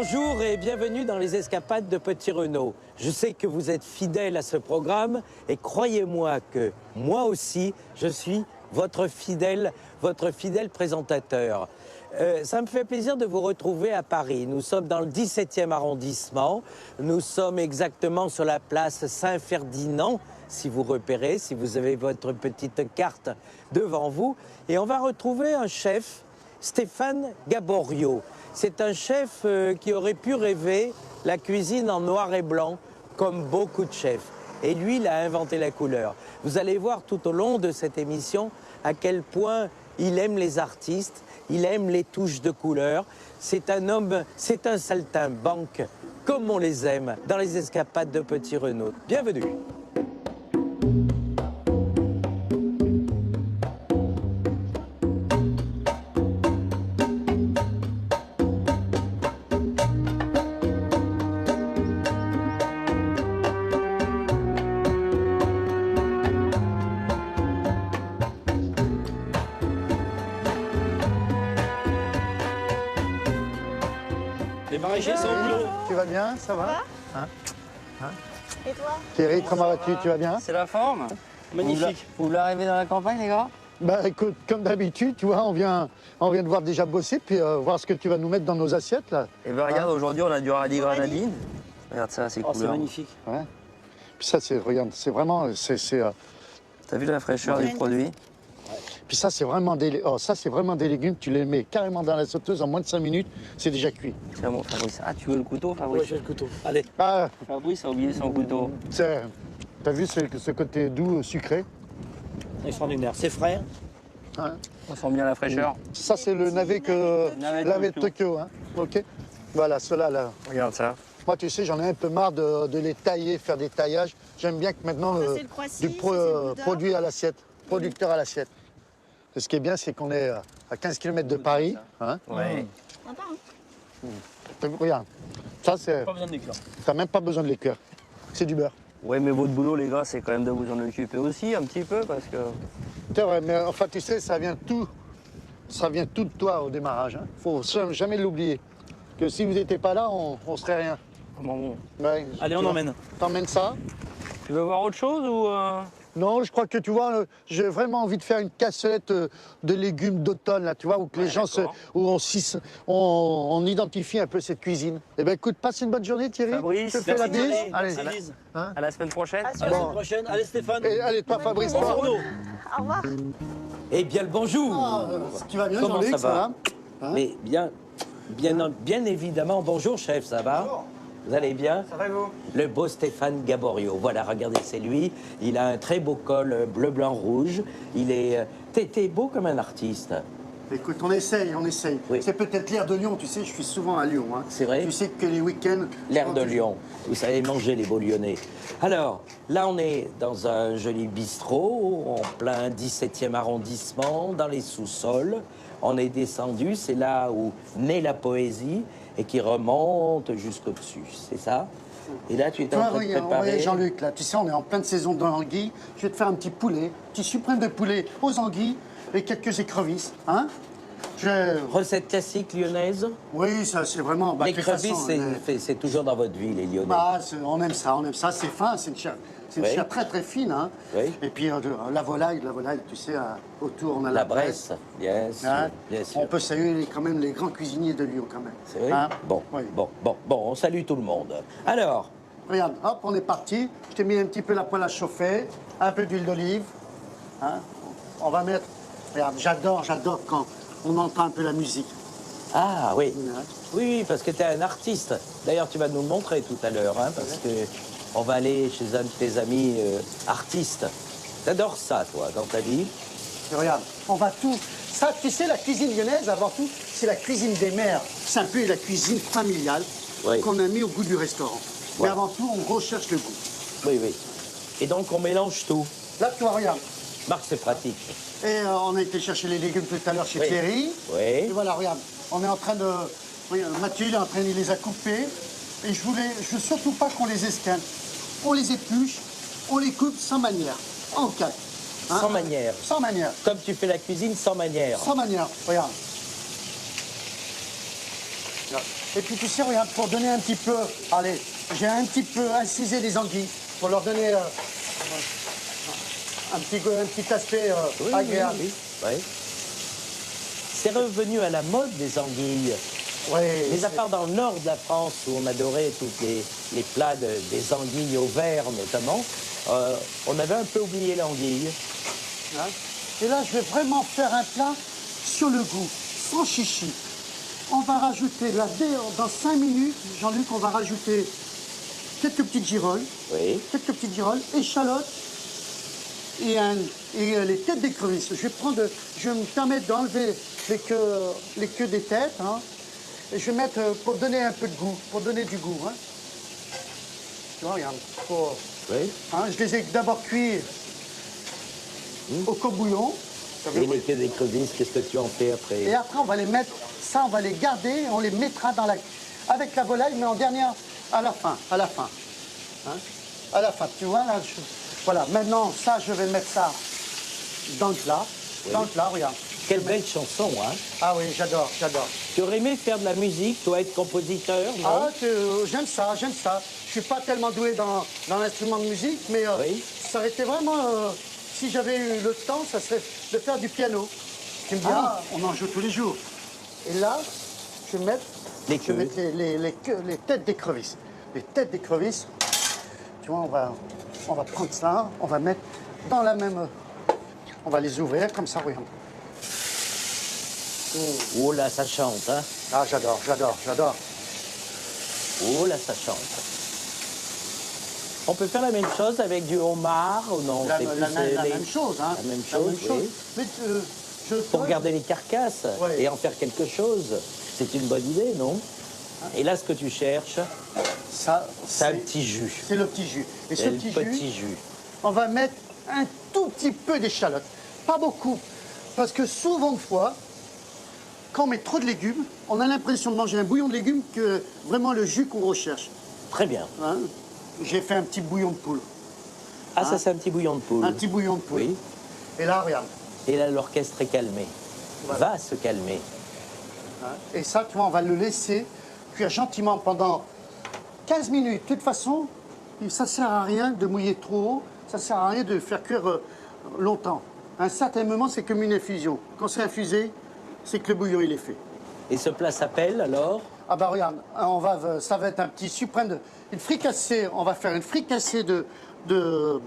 Bonjour et bienvenue dans les escapades de Petit Renaud. Je sais que vous êtes fidèles à ce programme et croyez-moi que moi aussi, je suis votre fidèle présentateur. Ça me fait plaisir de vous retrouver à Paris. Nous sommes dans le 17e arrondissement. Nous sommes exactement sur la place Saint-Ferdinand, si vous repérez, si vous avez votre petite carte devant vous. Et on va retrouver un chef, Stéphane Gaborio. C'est un chef qui aurait pu rêver la cuisine en noir et blanc, comme beaucoup de chefs. Et lui, il a inventé la couleur. Vous allez voir tout au long de cette émission à quel point il aime les artistes, il aime les touches de couleur. C'est un homme, c'est un saltimbanque, comme on les aime, dans les escapades de Petit Renaud. Bienvenue. Les maraîchers sont au boulot. Tu vas bien, ça va, hein? Et toi? Thierry, comment vas-tu? Tu vas bien? C'est la forme. Magnifique. Vous voulez arriver dans la campagne, les gars? Bah écoute, comme d'habitude, tu vois, on vient de voir déjà bosser, puis voir ce que tu vas nous mettre dans nos assiettes, là. Eh ben regarde, aujourd'hui, on a du radis grenadine. Regarde ça, c'est Oh, cool. c'est magnifique. Ouais. Puis ça, regarde, c'est vraiment, T'as vu la fraîcheur du produit? puis ça, c'est vraiment des légumes, tu les mets carrément dans la sauteuse, en moins de 5 minutes, c'est déjà cuit. Tiens, bon, Fabrice. Ah, tu veux le couteau, Ouais, Fabrice? j'ai le couteau. Allez. Ah, Fabrice a oublié son couteau. t'as vu ce côté doux, sucré? Extraordinaire. C'est frais. Hein? On sent bien la fraîcheur. Ça, c'est le navet de Tokyo, hein? Ok. Voilà, ceux-là, là. Regarde ça. Moi, tu sais, j'en ai un peu marre de les tailler, faire des taillages. J'aime bien que maintenant, Ça, c'est le Croissy, du ça, c'est le Gouda. produit à l'assiette, producteur à l'assiette. Et ce qui est bien, c'est qu'on est à 15 km de Paris. Hein. Ouais. Sympa, hein? Regarde, ça, c'est. Pas besoin de liqueur. T'as même pas besoin de liqueur. C'est du beurre. Ouais, mais votre boulot, les gars, c'est quand même de vous en occuper aussi, un petit peu, parce que... C'est vrai, mais enfin, tu sais, ça vient tout de toi au démarrage. Hein. Faut jamais l'oublier. Que si vous n'étiez pas là, on serait rien. Comment bon? Ouais, Allez, on emmène. T'emmènes ça? Tu veux voir autre chose ou... Non, je crois que tu vois, j'ai vraiment envie de faire une cassolette de légumes d'automne, là, tu vois, où que les gens on identifie un peu cette cuisine. Eh bien, écoute, passe une bonne journée, Thierry. Fabrice, je te fais la merci, bise. Thierry. Allez. Merci, Lise. À la semaine prochaine. À À la semaine prochaine. Allez, Stéphane. Et allez, toi, Fabrice. Bon toi. Renaud. Au revoir. Eh bien, le bonjour. Tu vas bien, Comment Jean-Luc, ça va? Hein? Mais bien évidemment. Bonjour, chef, ça va? Bonjour. Vous allez bien? Ça va, vous? Le beau Stéphane Gaborio. Voilà, regardez, c'est lui. Il a un très beau col bleu, blanc, rouge. Il est... T'es beau comme un artiste. Écoute, on essaye. Oui. C'est peut-être l'air de Lyon, tu sais, je suis souvent à Lyon. Hein. C'est vrai? Tu sais que les week-ends... L'air de Lyon. Vous savez manger les beaux Lyonnais. Alors, là, on est dans un joli bistrot, en plein 17e arrondissement, dans les sous-sols. On est descendu, c'est là où naît la poésie et qui remonte jusqu'au-dessus, c'est ça? Et là, tu es en train de préparer... Jean-Luc, là, tu sais, on est en pleine saison d'anguilles. Je vais te faire un petit poulet, petit suprême de poulet aux anguilles et quelques écrevisses, hein? Recette classique lyonnaise? Oui, ça, c'est vraiment... Bah, de toute L'écrevisse, façon, c'est toujours dans votre vie, les Lyonnais. bah, on aime ça, c'est fin, c'est une chair. C'est une Oui. chair très très fine, hein. Oui. Et puis la volaille, tu sais, autour on a La Bresse, bien sûr, Hein. bien sûr. On peut saluer quand même les grands cuisiniers de Lyon quand même. C'est vrai? Hein. Bon, Oui. bon, on salue tout le monde. Alors, Regarde, hop, on est parti. Je t'ai mis un petit peu la poêle à chauffer, un peu d'huile d'olive. Hein. On va mettre. Regarde, j'adore quand on entend un peu la musique. ah oui, Hein. oui, parce que tu es un artiste. D'ailleurs, tu vas nous le montrer tout à l'heure, hein, parce que on va aller chez un de tes amis artistes. T'adores ça, toi, dans ta vie? Et regarde, on va tout. Ça, tu sais, la cuisine lyonnaise, avant tout, c'est la cuisine des mères. C'est un peu la cuisine familiale Oui. qu'on a mis au goût du restaurant. Ouais. Mais avant tout, on recherche le goût. Oui, oui. Et donc, on mélange tout. Là, tu vois, regarde. Marc, c'est pratique. Et on a été chercher les légumes tout à l'heure chez Oui. Thierry. Oui. Et voilà, regarde, on est en train de... Oui, Mathieu, il est en train de les a coupés. Et je veux surtout pas qu'on les esquinte. On les épluche, on les coupe sans manière, en quatre. Hein. Sans manière. Sans manière. Comme tu fais la cuisine sans manière. Sans manière, regarde. Regarde. Et puis tu sais, regarde, pour donner un petit peu, allez, j'ai un petit peu incisé les anguilles pour leur donner un petit aspect agréable. Oui. C'est revenu à la mode des anguilles. Oui, Mais à part dans le nord de la France, où on adorait tous les plats des anguilles au vert, notamment, on avait un peu oublié l'anguille. hein. Et là, je vais vraiment faire un plat sur le goût, sans chichi. On va rajouter, là, dans 5 minutes, Jean-Luc, on va rajouter quelques petites girolles, Oui. échalotes et les têtes d'écrevisses. Je vais me permettre d'enlever les queues des têtes, hein, et je vais mettre pour donner un peu de goût, pour donner du goût. Hein. Tu vois, regarde. Oui. Hein, je les ai d'abord cuits au courbouillon. Et les queues d'écrevisses, qu'est-ce que tu en fais après? Et après, on va les mettre, ça, on va les garder, on les mettra avec la volaille, mais en dernière, à la fin. Hein? À la fin, tu vois, là, voilà. Maintenant, ça, je vais mettre ça dans le plat. Oui. Dans le plat, regarde. Quelle belle chanson, hein? Ah oui, j'adore. Tu aurais aimé faire de la musique, toi, être compositeur, non? Ah, j'aime ça. Je suis pas tellement doué dans l'instrument de musique, mais Oui. ça aurait été vraiment, si j'avais eu le temps, ça serait de faire du piano. Tu me dis, on en joue tous les jours. Et là, je vais mettre Les queues. les têtes d'écrevisses. Les têtes d'écrevisses, tu vois, on va prendre ça, on va mettre dans la même... On va les ouvrir comme ça, regarde. Oh là, ça chante, hein? Ah, j'adore. Oh là, ça chante. On peut faire la même chose avec du homard ou non? La c'est plus, même chose, hein. La même chose, oui. Mais Pour garder les carcasses Ouais. et en faire quelque chose, c'est une bonne idée, non? Et là, ce que tu cherches, ça, c'est un petit jus. C'est le petit jus. Et ce C'est le petit jus, jus. on va mettre un tout petit peu d'échalote. Pas beaucoup. Parce que souvent de fois, quand on met trop de légumes, on a l'impression de manger un bouillon de légumes que vraiment le jus qu'on recherche. Très bien. Hein. J'ai fait un petit bouillon de poule. Ah, ça, c'est un petit bouillon de poule. Un petit bouillon de poule. Oui. Et là, regarde. Et là, l'orchestre est calmé. Voilà. Va se calmer. Hein. Et ça, tu vois, on va le laisser cuire gentiment pendant 15 minutes. De toute façon, ça ne sert à rien de mouiller trop haut. Ça ne sert à rien de faire cuire longtemps. À un certain moment, c'est comme une infusion. Quand c'est infusé, c'est que le bouillon, il est fait. Et ce plat s'appelle, alors? Ah bah regarde, ça va être un petit suprême, une fricassée, on va faire une fricassée de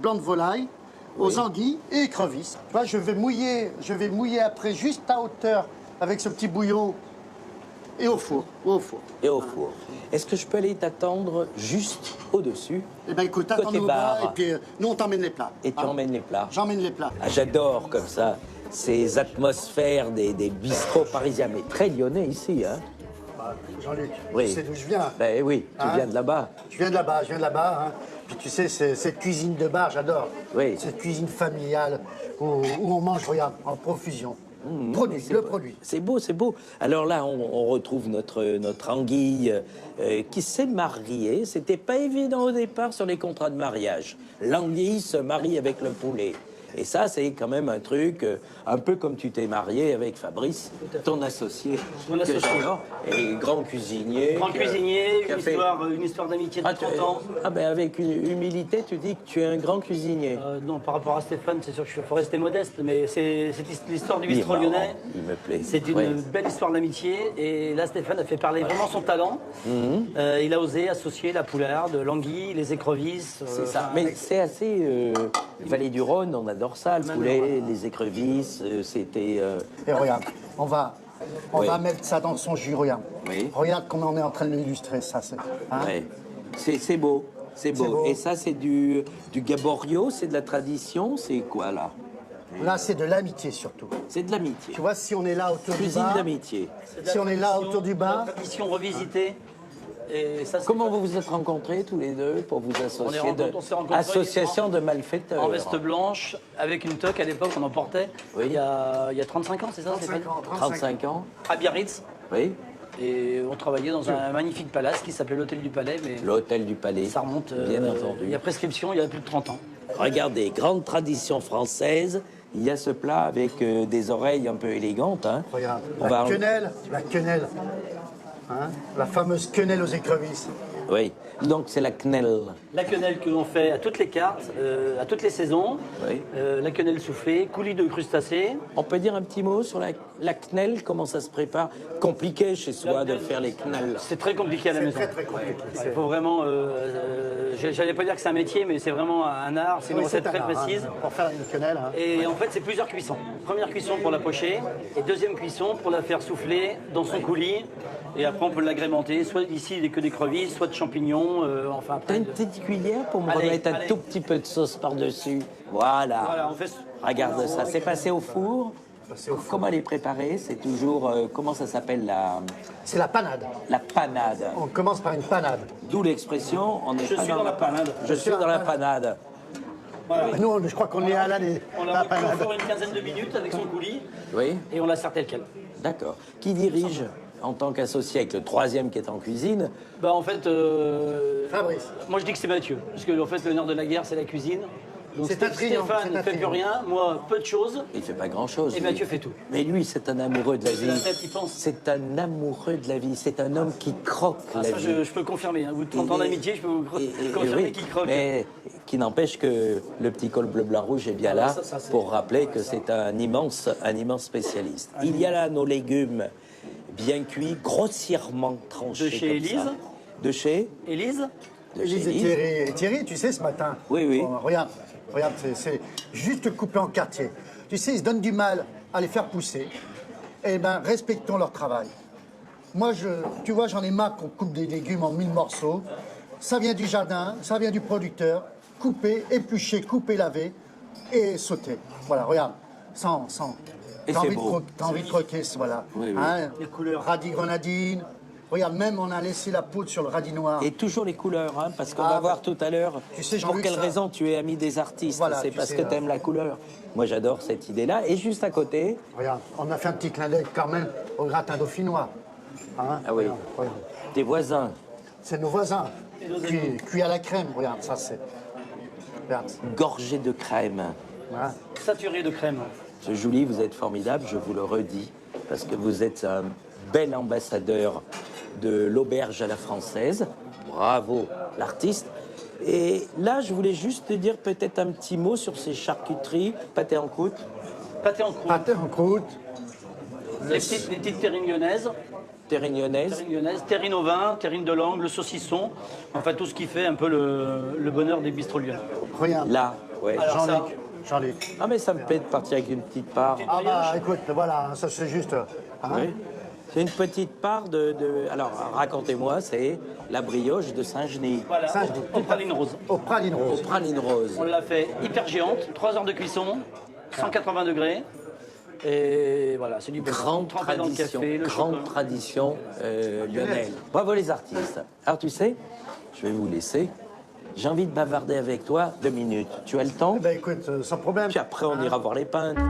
blanc de volaille aux anguilles et écrevisses. Tu vois, je vais mouiller après juste à hauteur avec ce petit bouillon et au four. Et au four. Est-ce que je peux aller t'attendre juste au-dessus? Eh bien écoute, Côté attends-nous au bas bar. et puis nous on t'emmène les plats. Et tu Hein. emmènes les plats? J'emmène les plats. Ah, j'adore comme ça, ces atmosphères des bistrots parisiens, mais très lyonnais ici, hein? Jean-Luc, Oui. tu sais d'où je viens. Ben oui, tu Hein? viens de là-bas. Je viens de là-bas. Hein. Puis tu sais, cette cuisine de bar, j'adore. Oui. Cette cuisine familiale où on mange, regarde, en profusion. Le produit. C'est beau, c'est beau. Alors là, on retrouve notre anguille qui s'est mariée. C'était pas évident au départ sur les contrats de mariage. L'anguille se marie avec le poulet. Et ça, c'est quand même un truc, un peu comme tu t'es marié avec Fabrice, ton associé, que j'adore, et grand cuisinier. Grand cuisinier, qui a une histoire d'amitié de 30 ans. Ah ben avec une humilité, tu dis que tu es un grand cuisinier. Non, par rapport à Stéphane, c'est sûr qu'il faut rester modeste, mais c'est l'histoire du Il est bistrot marrant, lyonnais. il me plaît. C'est une Ouais. belle histoire d'amitié. Et là, Stéphane a fait parler vraiment son talent. Il a osé associer la poularde, l'anguille, les écrevisses. C'est ça. Mais c'est assez... Vallée du Rhône, on adore ça, le poulet, les écrevisses, c'était... Et regarde, on va Oui. mettre ça dans son jus, regarde. Oui. Regarde comment on est en train de l'illustrer, ça. Hein. Ouais. C'est beau, c'est beau. beau. Et ça, c'est du gaborio, c'est de la tradition, c'est quoi, là? Là, c'est de l'amitié, surtout. C'est de l'amitié. Tu vois, si on est là autour du Cuisine bar... d'amitié. Si on est là autour du bar... Tradition revisitée. Et ça, c'est Comment vous vous êtes rencontrés tous les deux pour vous associer on s'est rencontrés association de malfaiteurs? en veste blanche, avec une toque à l'époque, on en portait. Oui. Il y a 35 ans, c'est ça, Stéphane 35 ans? À Biarritz. Oui. Et on travaillait dans un magnifique palace qui s'appelait l'Hôtel du Palais, mais L'hôtel du Palais. ça remonte. Bien entendu. Il y a prescription, il y a plus de 30 ans. Regardez, grande tradition française. Il y a ce plat avec des oreilles un peu élégantes. Hein. Regarde, On va- la quenelle. Hein, la fameuse quenelle aux écrevisses. Oui. Donc c'est la quenelle. La quenelle que l'on fait à toutes les cartes, à toutes les saisons. Oui. La quenelle soufflée, coulis de crustacés. On peut dire un petit mot sur la quenelle, comment ça se prépare? Compliqué chez soi de faire les quenelles. C'est très compliqué à la maison. Très très compliqué. Il faut vraiment. J'allais pas dire que c'est un métier, mais c'est vraiment un art. C'est une Oui, recette un très art, hein, précise. pour faire une quenelle. Hein. Et en fait, c'est plusieurs cuissons. Première cuisson pour la pocher, et deuxième cuisson pour la faire souffler dans son coulis. Et après, on peut l'agrémenter, soit ici que des crevisses, soit de champignons. Enfin, T'as une petite cuillère pour me Allez, remettre un allez. tout petit peu de sauce par-dessus. Voilà. Voilà, on fait. Regarde ça, c'est passé au four. Passé au four. Comment elle est préparée? C'est toujours, comment ça s'appelle, C'est la panade. la panade. On commence par une panade. D'où l'expression, on est Je suis dans la panade. Je suis dans la panade. Nous, je crois qu'on est à la On la la met panade. pour une quinzaine de minutes avec son coulis, Oui, et on la sert telle quelle. d'accord. Qui dirige en tant qu'associé avec le troisième qui est en cuisine? Bah en fait, Fabrice. moi je dis que c'est Mathieu, parce que en fait le nerf de la guerre c'est la cuisine. Donc C'est un triangle, Stéphane c'est ne un fait plus triangle. rien, moi peu de choses, Il fait pas grand-chose. et lui. Mathieu fait tout. Mais lui, c'est un amoureux de la C'est la vie. tête qui pense. C'est un amoureux de la vie. C'est un homme qui croque Ah, la ça, vie. je peux le confirmer, hein. Au bout de 30 ans d'amitié, je peux vous confirmer oui, qu'il croque. mais qui n'empêche que le petit col bleu blanc rouge est bien Ah, là ça, c'est- pour rappeler que c'est un immense spécialiste. Il y a là nos légumes bien cuits, grossièrement tranchés. De chez comme Élise. ça. De chez Élise, de chez Élise et Élise. Thierry. Et Thierry, tu sais, ce matin. Oui, oui. Regarde, c'est juste coupé en quartier. Tu sais, ils se donnent du mal à les faire pousser. Eh bien, respectons leur travail. Moi, tu vois, j'en ai marre qu'on coupe des légumes en 1000 morceaux. Ça vient du jardin, ça vient du producteur. Couper, éplucher, couper, laver et sauter. Voilà, regarde. Sans. Et T'as c'est envie, beau. t'as envie de croquer, voilà. Oui, oui. Hein, Les couleurs. radis grenadine. Regarde, même on a laissé la poudre sur le radis noir. Et toujours les couleurs, hein, parce qu'on Ah, va bah, voir tout à l'heure tu sais, pour Jean-Luc, quelle ça- raison tu es ami des artistes. Voilà, c'est tu parce sais, que tu aimes la couleur. Moi, j'adore cette idée-là. Et juste à côté, Regarde, on a fait un petit clin d'œil quand même au gratin dauphinois. Hein, Ah oui. regarde. tes voisins, C'est nos voisins. Cuit à la crème, regarde, ça c'est. Regarde. gorgés de crème. Voilà. saturé de crème. Ce Julie, vous êtes formidable, je vous le redis, parce que vous êtes un bel ambassadeur de l'auberge à la française. Bravo, l'artiste. Et là, je voulais juste te dire peut-être un petit mot sur ces charcuteries, pâté en croûte. Pâté en croûte, Pâté en croûte. les petites terrines lyonnaises, Terrignonnaise. terrine au vin, terrine de langue, le saucisson, enfin tout ce qui fait un peu le bonheur des bistrots lyonnais. Regarde. Là, ouais. Alors, ça- Jean-Luc. Jean-Luc. Ah, mais ça me plaît de partir avec une petite part. Ah bah écoute, voilà, ça c'est juste. Hein. Oui. C'est une petite part Alors, racontez-moi, c'est la brioche de Saint-Genis. Voilà, Ça, aux pralines roses. Au praline Au rose. praline rose. On l'a fait hyper géante, 3 heures de cuisson, 180 degrés. Et voilà, c'est du bonheur. Grande Trempé dans le tradition, café, le chocolat. grande tradition lyonnaise. Bravo les artistes. Alors tu sais, je vais vous laisser. J'ai envie de bavarder avec toi 2 minutes. Tu as le temps? Eh ben écoute, sans problème. Puis après on ira voir les peintres.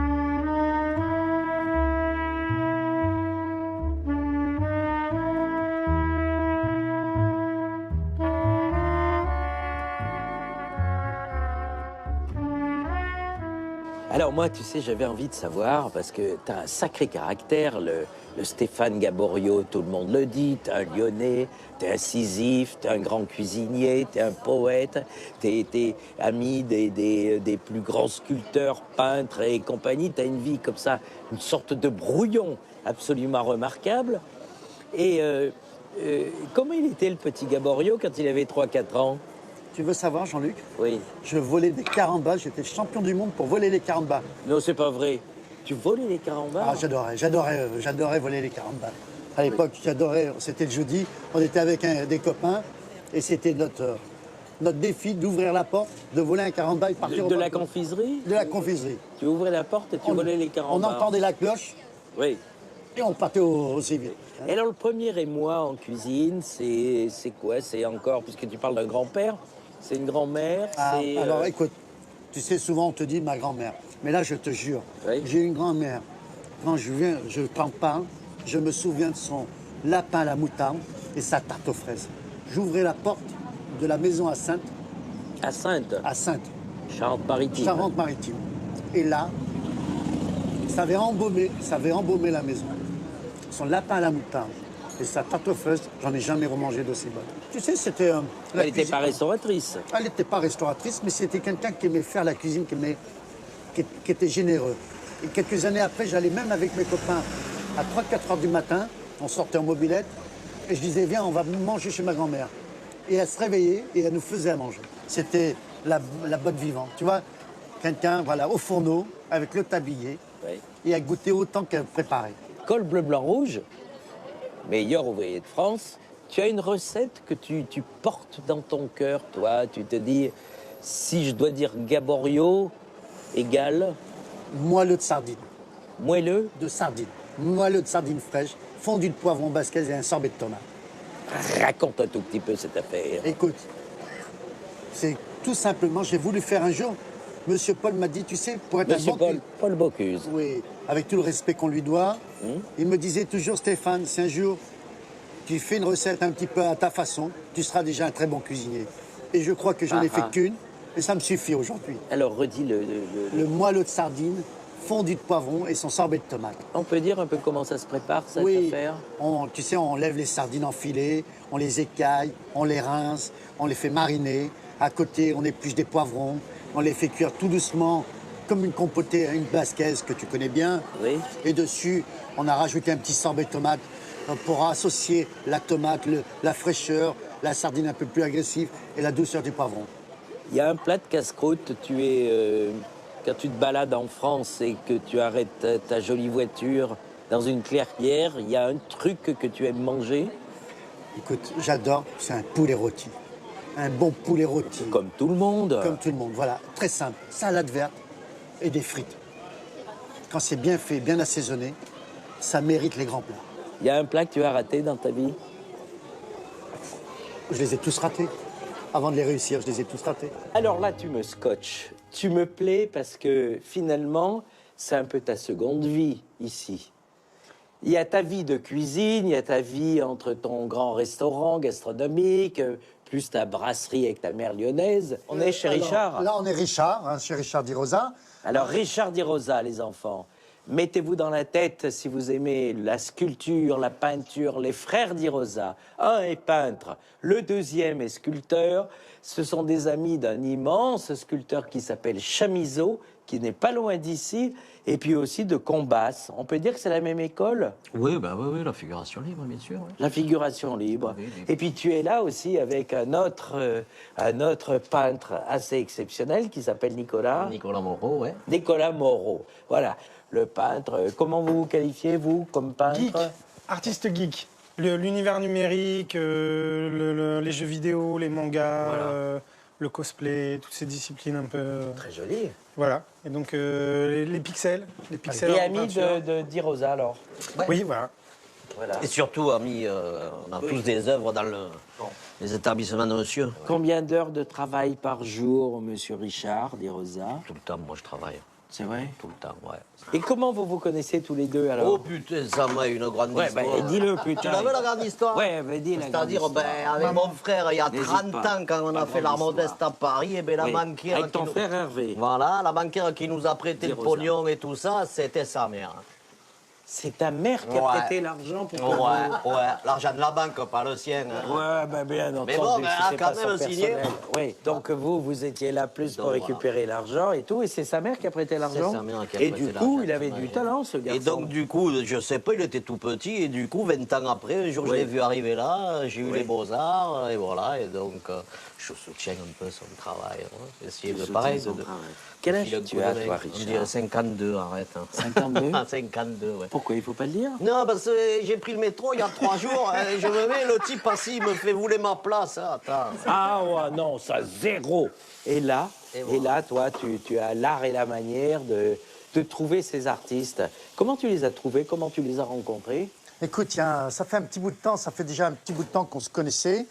Alors moi, tu sais, j'avais envie de savoir, parce que tu as un sacré caractère, le Stéphane Gaborio, tout le monde le dit, tu es un Lyonnais, tu es incisif, tu es un grand cuisinier, tu es un poète, tu es ami des plus grands sculpteurs, peintres et compagnie, tu as une vie comme ça, une sorte de brouillon absolument remarquable. Et comment il était le petit Gaborio quand il avait 3-4 ans? Tu veux savoir, Jean-Luc? Oui. Je volais des carambas, j'étais champion du monde pour voler les carambas. Non, c'est pas vrai. Tu volais les carambars? Ah, j'adorais voler les carambas. À l'époque, j'adorais, c'était le jeudi, on était avec des copains et c'était notre défi d'ouvrir la porte, de voler un caramba et partir au De la balcon. confiserie? De la confiserie. Tu ouvrais la porte et tu volais les On carambars. entendait la cloche Oui. et on partait au civil. Et alors, le premier émoi en cuisine, c'est quoi? C'est encore, puisque tu parles d'un grand-père, c'est une grand-mère, Ah, c'est... alors écoute, tu sais, souvent on te dit ma grand-mère. Mais là, je te jure, Oui. j'ai une grand-mère. Quand je t'en parle, je me souviens de son lapin à la moutarde et sa tarte aux fraises. J'ouvrais la porte de la maison à Sainte, à Sainte, Charente-Maritime. Charente-Maritime. Et là, ça avait embaumé la maison. Son lapin à la moutarde, Et sa tartufeuse, j'en ai jamais remangé d'aussi bonne. Tu sais, c'était... la Elle n'était cuisine- pas restauratrice. Elle n'était pas restauratrice, mais c'était quelqu'un qui aimait faire la cuisine, qui était généreux. Et quelques années après, j'allais même avec mes copains à 3-4 heures du matin, on sortait en mobilette, et je disais, viens, on va manger chez ma grand-mère. Et elle se réveillait et elle nous faisait à manger. C'était la bonne vivante, tu vois. Quelqu'un, voilà, au fourneau, avec le tablier, Oui. et à goûter autant qu'elle préparait. Col bleu, blanc, rouge, meilleur ouvrier de France. Tu as une recette que tu portes dans ton cœur, toi. Tu te dis, si je dois dire Gaborio égale Moelleux de sardines. moelleux, De sardines. Moelleux de sardines fraîches, fondu de poivron basquez et un sorbet de tomate. raconte un tout petit peu cette affaire. Écoute, c'est tout simplement, j'ai voulu faire un jour. Monsieur Paul m'a dit, tu sais, pour être Monsieur un bon... Paul Bocuse. Oui, avec tout le respect qu'on lui doit, il me disait toujours, Stéphane, si un jour tu fais une recette un petit peu à ta façon, tu seras déjà un très bon cuisinier. Et je crois que j'en ai fait qu'une, et ça me suffit aujourd'hui. Alors redis Le moelleux de sardines, fondu de poivron et son sorbet de tomate. On peut dire un peu comment ça se prépare, cette Oui, affaire? tu sais, on lève les sardines en filet, on les écaille, on les rince, on les fait mariner. À côté, on épluche des poivrons, on les fait cuire tout doucement, comme une compotée à une basquaise que tu connais bien. Oui. Et dessus, on a rajouté un petit sorbet de tomate pour associer la tomate, la fraîcheur, la sardine un peu plus agressive et la douceur du poivron. Il y a un plat de casse-croûte, quand tu te balades en France et que tu arrêtes ta jolie voiture dans une clairière, il y a un truc que tu aimes manger, Écoute, j'adore, c'est un poulet rôti. Un bon poulet rôti. comme tout le monde. Comme tout le monde, voilà. Très simple. Salade verte et des frites. Quand c'est bien fait, bien assaisonné, ça mérite les grands plats. Il y a un plat que tu as raté dans ta vie? Je les ai tous ratés. Avant de les réussir, je les ai tous ratés. Alors là, tu me scotches. Tu me plais parce que finalement, c'est un peu ta seconde vie ici. Il y a ta vie de cuisine, il y a ta vie entre ton grand restaurant gastronomique, plus ta brasserie avec ta mère lyonnaise. On est chez Alors, Richard. Là, on est Richard, chez Richard Di Rosa. Alors, Richard Di Rosa, les enfants, mettez-vous dans la tête, si vous aimez la sculpture, la peinture, les frères Di Rosa. Un est peintre, le deuxième est sculpteur. Ce sont des amis d'un immense sculpteur qui s'appelle Chamizo, qui n'est pas loin d'ici, et puis aussi de Combas. On peut dire que c'est la même école? Oui, oui, la figuration libre, bien sûr. oui. La figuration libre. Oui, oui. Et puis tu es là aussi avec un autre peintre assez exceptionnel qui s'appelle Nicolas. Nicolas Moreau, ouais. Nicolas Moreau. Voilà, le peintre. Comment vous vous qualifiez, vous, comme peintre? Geek, artiste geek. L'univers numérique, les jeux vidéo, les mangas, le cosplay, toutes ces disciplines un peu. Très joli. Voilà. Et donc les pixels. Les pixels Et en ami peinture. de Di Rosa, alors. Oui, voilà. Voilà. Et surtout, amis, on a tous des œuvres dans les établissements de monsieur. Combien d'heures de travail par jour, monsieur Richard Di Rosa? Tout le temps, moi, je travaille. C'est vrai. Tout le temps, ouais. Et comment vous vous connaissez tous les deux, Oh alors? putain, ça m'a une grande Ouais, histoire. dis-le, putain. Tu l'avais la grande histoire? Ouais, mais dis la grande C'est-à-dire, histoire. avec mon frère, il y a N'hésite 30 pas. ans, quand on a La fait grande l'art histoire. modeste à Paris, et bien la Oui. banquière. Avec ton qui nous- frère Hervé. Voilà, la banquière qui nous a prêté le Rosa. pognon et tout ça, c'était sa mère. C'est ta mère qui a Ouais. prêté l'argent pour que Ouais, l'argent de la banque, pas le sien. hein. Ouais, ben bien entendu, Mais bon, ben, c'était quand pas son même signé. personnel. Oui, donc vous étiez là plus pour Donc, récupérer l'argent et tout, et c'est sa mère qui a prêté l'argent? sa mère qui a Et prêté du coup, l'argent, il avait c'est du vrai. talent, ce garçon. Et donc, du coup, je sais pas, il était tout petit, et du coup, 20 ans après, un jour, je Oui. l'ai vu arriver là, j'ai eu Oui. les beaux-arts, et voilà, et donc, je soutiens un peu son travail. Hein. J'ai essayé de pareil. Son de- travail. Quel âge filer un tu coup as, de main. toi, On Richard? dirait 52, arrête. Hein. 52? 52, ouais. Pourquoi il faut pas le dire? Non, parce que j'ai pris le métro il y a 3 jours, et je me mets, le type assis, il me fait voler ma place. Hein. Attends. Ah ouais, non, ça, zéro. Et là, toi, tu as l'art et la manière de trouver ces artistes. Comment tu les as trouvés? Comment tu les as rencontrés? Écoute, ça fait un petit bout de temps, ça fait déjà un petit bout de temps qu'on se connaissait.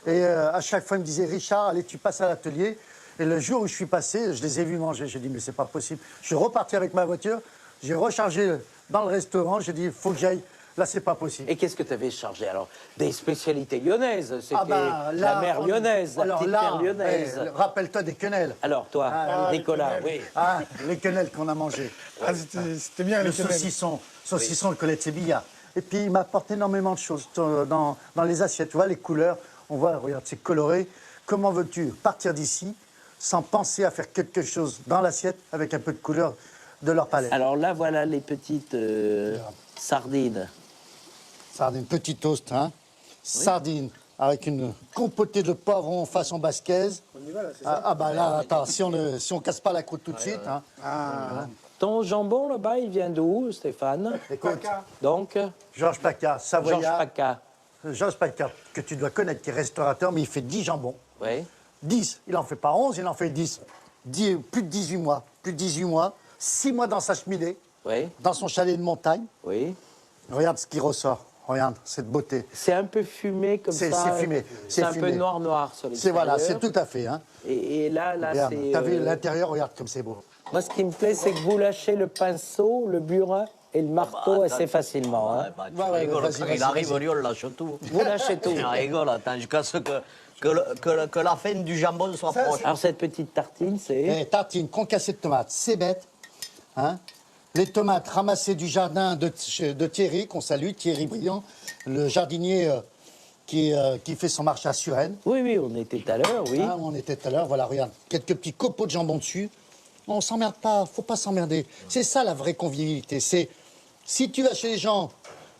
Et à chaque fois, il me disait, Richard, allez, tu passes à l'atelier. Et le jour où je suis passé, je les ai vus manger. J'ai dit, mais c'est pas possible. Je suis reparti avec ma voiture, j'ai rechargé dans le restaurant. J'ai dit, il faut que j'aille. Là, c'est pas possible. Et qu'est-ce que tu avais chargé alors? Des spécialités lyonnaises. C'était là, la mère lyonnaise, la alors petite là, mère lyonnaise. rappelle-toi des quenelles. Alors toi, Ah, Nicolas, les oui. Les quenelles qu'on a mangées. Ah, c'était bien Le les quenelles. saucisson, le collet de Sevilla. Et puis, il m'apporte énormément de choses dans les assiettes. Tu vois, les couleurs, on voit, regarde, c'est coloré. Comment veux-tu partir d'ici sans penser à faire quelque chose dans l'assiette avec un peu de couleur de leur palette? Alors là, voilà les petites sardines. Sardine, petit toast, hein. Sardine avec une compotée de poivrons façon basquaise. On y va là, c'est ça? Ah bah là, attends, si on casse pas la croûte tout de suite, hein. Ton jambon là-bas, il vient d'où, Stéphane? Écoute, Donc, Georges Paca, Georges Savoyard. Paca. Georges Paca, que tu dois connaître, qui est restaurateur, mais il fait 10 jambons. Oui. 10, il en fait pas 11, il en fait 10. Plus de 18 mois. Plus de 18 mois. 6 mois dans sa cheminée, Oui. dans son chalet de montagne. Oui. Regarde ce qui ressort. Regarde, cette beauté. C'est un peu fumé comme C'est ça. fumé, C'est un fumé. peu noir sur C'est l'extérieur. voilà, c'est tout à fait. Hein. Et là, Regarde, c'est... t'as vu l'intérieur, regarde comme c'est beau. Moi, ce qui me plaît, c'est que vous lâchez le pinceau, le burin et le marteau assez facilement. Hein. Tu Ouais, rigoles, vas-y, quand vas-y, il arrive, vas-y. lui, on lâche tout. Vous lâchez tout. Tu rigoles, attends, jusqu'à ce que la fin du jambon soit Ça, proche. Alors, cette petite tartine, c'est... Eh, tartine, concassée de tomates, c'est bête. Hein. Les tomates ramassées du jardin de Thierry, qu'on salue, Thierry Briand, le jardinier qui fait son marché à Suresnes. Oui, oui, on était tout à l'heure, oui. Hein, on était tout à l'heure, voilà, regarde, quelques petits copeaux de jambon dessus. On s'emmerde pas, faut pas s'emmerder. C'est ça la vraie convivialité. C'est si tu vas chez les gens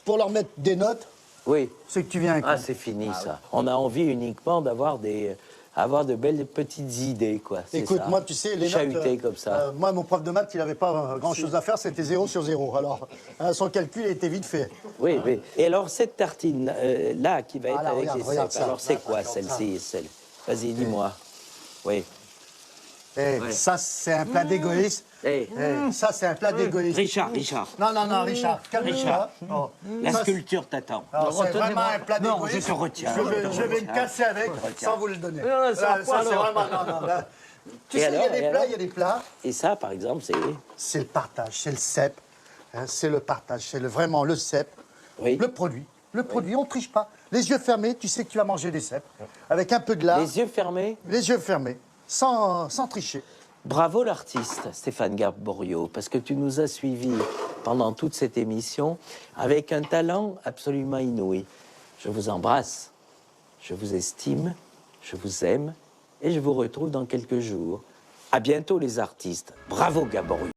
pour leur mettre des notes, Oui. c'est que tu viens avec Ah, eux. c'est fini, ça. On a envie uniquement d'avoir de belles petites idées, quoi. C'est Écoute, ça. moi, tu sais, les Chahuter notes... comme ça. moi, mon prof de maths, il n'avait pas grand-chose à faire, c'était 0 sur 0. Alors, son calcul était vite fait. Oui, oui. Et alors, cette tartine, là, qui va être là, avec regarde, les regarde cèpes, ça. alors c'est quoi, celle-ci Vas-y, dis-moi. Oui. Eh, ça, c'est un plat d'égoïste. Hey. Eh, ça, c'est un plat d'égoïste. Richard. Non, Richard, calme-toi. Oh. La Ça, sculpture t'attend. alors, c'est vraiment un plat Non, d'égoïste. je te retiens. Je vais me casser avec sans vous le donner. Non, non, ça va pas, c'est non. vraiment... Non. Là, tu Et sais, alors, il y a des plats. Et ça, par exemple, c'est... C'est le partage, c'est le cep. Hein, c'est le partage, c'est vraiment le cep. Oui. Le produit. Le produit, on ne triche pas. Les yeux fermés, tu sais que tu vas manger des cèpes. Avec un peu de lard. Les yeux fermés. Les yeux fermés. Sans tricher. Bravo l'artiste, Stéphane Garboriot, parce que tu nous as suivis pendant toute cette émission avec un talent absolument inouï. Je vous embrasse, je vous estime, je vous aime et je vous retrouve dans quelques jours. À bientôt les artistes. Bravo Garboriot.